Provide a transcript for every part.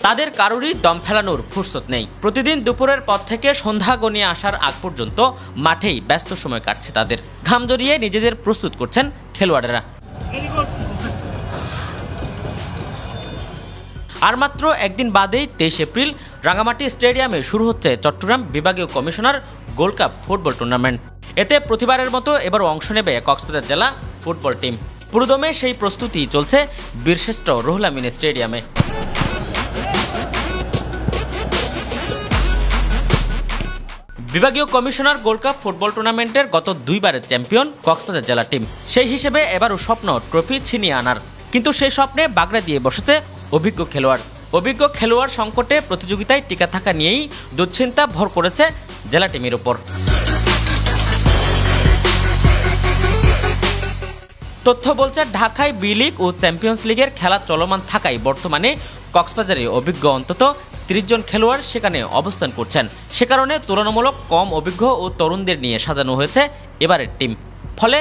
তাদের কারোরই দম ফেলানোর ফুরসত নেই। প্রতিদিন দুপুরের পর থেকে সন্ধ্যা গনিয়ে আসার আগ পর্যন্ত মাঠেই ব্যস্ত সময় কাটছে তাদের। ঘাম জড়িয়ে নিজেদের প্রস্তুত করছেন খেলোয়াড়েরা। আর মাত্র একদিন বাদেই 23 এপ্রিল রাঙামাটি স্টেডিয়ামে শুরু হচ্ছে চট্টগ্রাম বিভাগীয় commissioner gold cup football tournament. এতে প্রতিবারের মতো এবারও অংশ নেবে কক্সবাজার জেলা ফুটবল টিম। পুরোদমে সেই প্রস্তুতি চলছে বীরশ্রেষ্ঠ রুহুল আমিন স্টেডিয়ামে। বিভাগীয় কমিশনার গোল্ড কাপ ফুটবল টুর্নামেন্টের গত দুইবারের চ্যাম্পিয়ন কক্সবাজার জেলা টিম। সেই হিসেবে এবারও স্বপ্ন ট্রফি ছিনিয়ে আনার, কিন্তু সেই স্বপ্নে বাগড়া দিয়ে বসেছে অভিজ্ঞ খেলোয়াড় সংকটে প্রতিযোগিতায় টিকে থাকা নিয়েই দুশ্চিন্তা ভর করেছে জেলা টিমের উপর। তথ্য বলছে ঢাকায় বি লিগ ও চ্যাম্পিয়ন্স লিগের খেলা চলমান থাকায় বর্তমানে কক্সবাজারে অভিজ্ঞ অন্তত 30 জন খেলোয়াড় সেখানে অবস্থান করছেন। সে কারণে তুলনামূলক কম অভিজ্ঞ ও তরুণদের নিয়ে সাজানো হয়েছে এবারের টিম। ফলে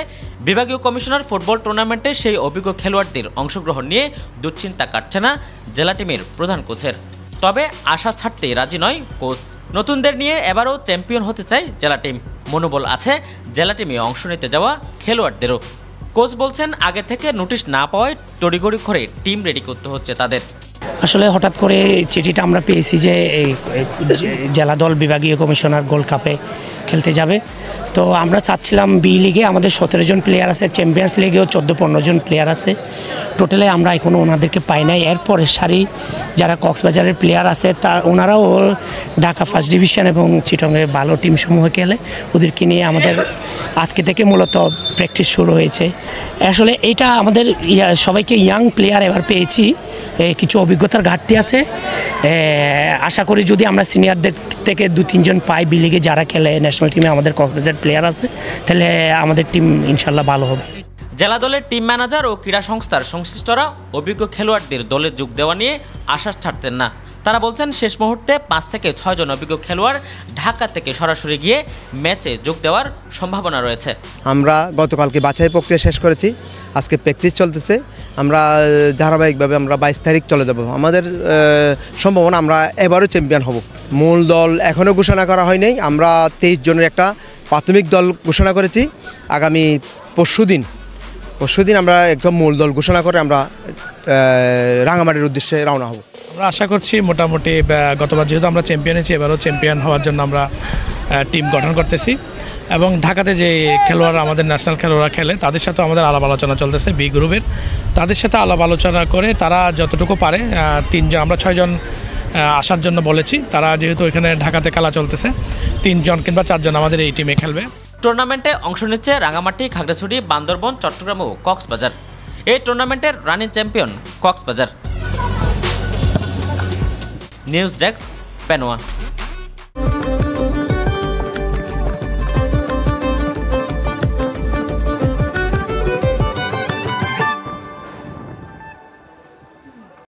বিভাগীয় কমিশনার ফুটবল টুর্নামেন্টে সেই অভিজ্ঞ খেলোয়াড়দের অংশগ্রহণ নিয়ে দুশ্চিন্তা কাটছে না জেলা টিমের প্রধান কোচের। তবে আশা ছাড়তে রাজি নয় কোচ। নতুনদের নিয়ে এবারও চ্যাম্পিয়ন হতে চায় জেলা টিম। মনোবল আছে জেলা টিমে অংশ নিতে যাওয়া খেলোয়াড়দেরও। কোচ বলছেন আগে থেকে নোটিশ না পাওয়ায় তড়িঘড়ি করে টিম রেডি করতে হচ্ছে তাদের। আসলে হঠাৎ করে চিঠিটা আমরা পেয়েছি যে জেলা দল বিভাগীয় কমিশনার গোল্ড কাপে খেলতে যাবে। তো আমরা চাচ্ছিলাম বি লিগে আমাদের 17 জন প্লেয়ার আছে, চ্যাম্পিয়ন্স লিগেও 14-15 জন প্লেয়ার আছে। টোটালে আমরা এখনও ওনাদেরকে পাই নাই। এরপরে সারি যারা কক্সবাজারের প্লেয়ার আছে ওনারাও ঢাকা ফার্স্ট ডিভিশন এবং চিটংয়ের ভালো টিমসমূহ খেলে, ওদেরকে নিয়ে আমাদের আজকে থেকে মূলত প্র্যাকটিস শুরু হয়েছে। আসলে এইটা আমাদের সবাইকে ইয়াং প্লেয়ার এবার পেয়েছি, কিছু অভিজ্ঞতার ঘাটতি আছে। আশা করি যদি আমরা সিনিয়রদের থেকে 2-3 জন পাই বি লিগে যারা খেলে ন্যাশনাল টিমে আমাদের কক্সবাজার প্লেয়ার আছে, তাহলে আমাদের টিম ইনশাল্লাহ ভালো হবে। জেলা দলের টিম ম্যানেজার ও ক্রীড়া সংস্থার সংশ্লিষ্টরা অভিজ্ঞ খেলোয়াড়দের দলে যোগ দেওয়া নিয়ে আশ্বাস ছাড়ছেন না। তারা বলছেন শেষ মুহূর্তে 5 থেকে 6 জন অভিজ্ঞ খেলোয়াড় ঢাকা থেকে সরাসরি গিয়ে ম্যাচে যোগ দেওয়ার সম্ভাবনা রয়েছে। আমরা গতকালকে বাছাই প্রক্রিয়া শেষ করেছি, আজকে প্র্যাকটিস চলতেছে। আমরা ধারাবাহিকভাবে আমরা 22 তারিখ চলে যাব। আমাদের সম্ভাবনা আমরা এবারও চ্যাম্পিয়ন হব। মূল দল এখনও ঘোষণা করা হয় নাই। আমরা 23 জনের একটা প্রাথমিক দল ঘোষণা করেছি। আগামী পরশুদিন আমরা একদম মূল দল ঘোষণা করে আমরা রাঙামাটির উদ্দেশ্যে রওনা হব। আমরা আশা করছি মোটামুটি গতবার যেহেতু আমরা চ্যাম্পিয়ন হয়েছি, এবারও চ্যাম্পিয়ন হওয়ার জন্য আমরা টিম গঠন করতেছি এবং ঢাকাতে যে খেলোয়াড়রা আমাদের ন্যাশনাল খেলোয়াড়রা খেলে তাদের সাথে আমাদের আলাপ আলোচনা চলতেছে বি গ্রুপের। তাদের সাথে আলাপ আলোচনা করে তারা যতটুকু পারে 3 জন, আমরা 6 জন আসার জন্য বলেছি। তারা যেহেতু এখানে ঢাকাতে খেলা চলতেছে 3 জন কিংবা 4 জন আমাদের এই টিমে খেলবে। টুর্নামেন্টে অংশ নিচ্ছে রাঙামাটি, খাগড়াছড়ি, বান্দরবন, চট্টগ্রাম ও কক্সবাজার। এই টুর্নামেন্টের running champion Cox's Bazar. News desk, Penowa.